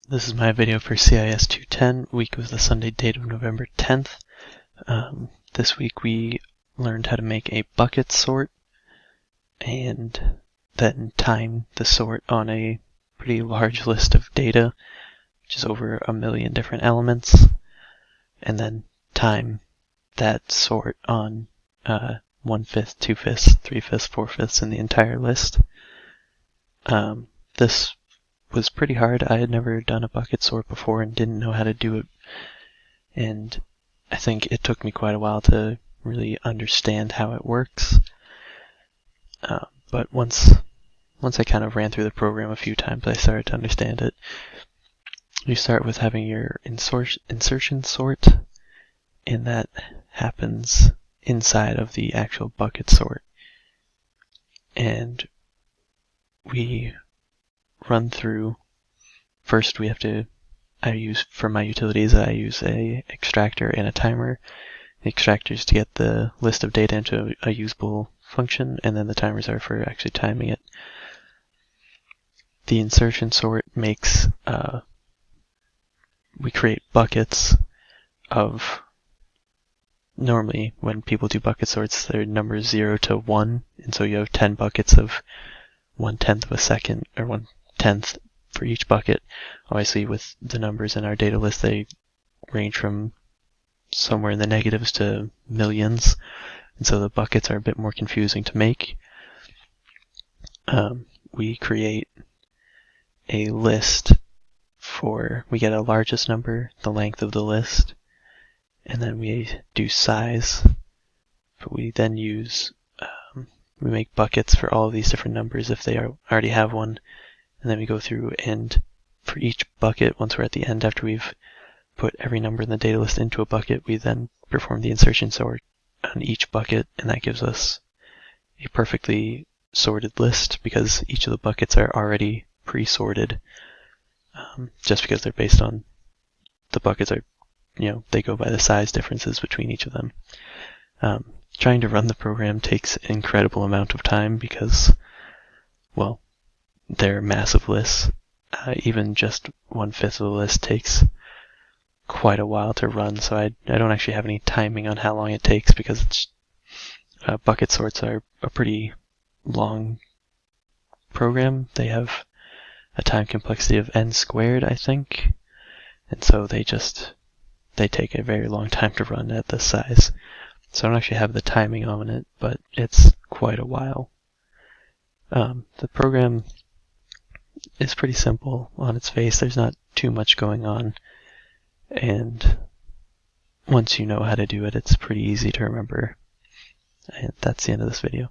This is my video for CIS210, week of the Sunday date of November 10th. This week we learned how to make a bucket sort and then time the sort on a pretty large list of data, which is over 1 million different elements, and then time that sort on 1/5, 2/5, 3/5, 4/5 in the entire list. This was pretty hard. I had never done a bucket sort before and didn't know how to do it, and I think it took me quite a while to really understand how it works. But once I kind of ran through the program a few times, I started to understand it. You start with having your insertion sort, and that happens inside of the actual bucket sort. And we run through. First, we have to. For my utilities, I use a extractor and a timer. The extractors to get the list of data into a usable function, and then the timers are for actually timing it. The insertion sort makes we create buckets of. Normally, when people do bucket sorts, they're numbers 0 to 1, and so you have 10 buckets of 1/10 of a second, or 1/10 for each bucket. Obviously, with the numbers in our data list, they range from somewhere in the negatives to millions, and so the buckets are a bit more confusing to make. We create a list we get a largest number, the length of the list, and then we do size, but we then use, we make buckets for all of these different numbers if they already have one, and then we go through and for each bucket, once we're at the end after we've put every number in the data list into a bucket, we then perform the insertion sort on each bucket, and that gives us a perfectly sorted list because each of the buckets are already pre-sorted, just because they're based on the buckets are, they go by the size differences between each of them. Trying to run the program takes an incredible amount of time because, well, they're massive lists. Even just 1/5 of the list takes quite a while to run, so I don't actually have any timing on how long it takes because bucket sorts are a pretty long program. They have a time complexity of n², I think, and so they take a very long time to run at this size. So I don't actually have the timing on it, but it's quite a while. The program is pretty simple on its face. There's not too much going on, and once you know how to do it, it's pretty easy to remember. And that's the end of this video.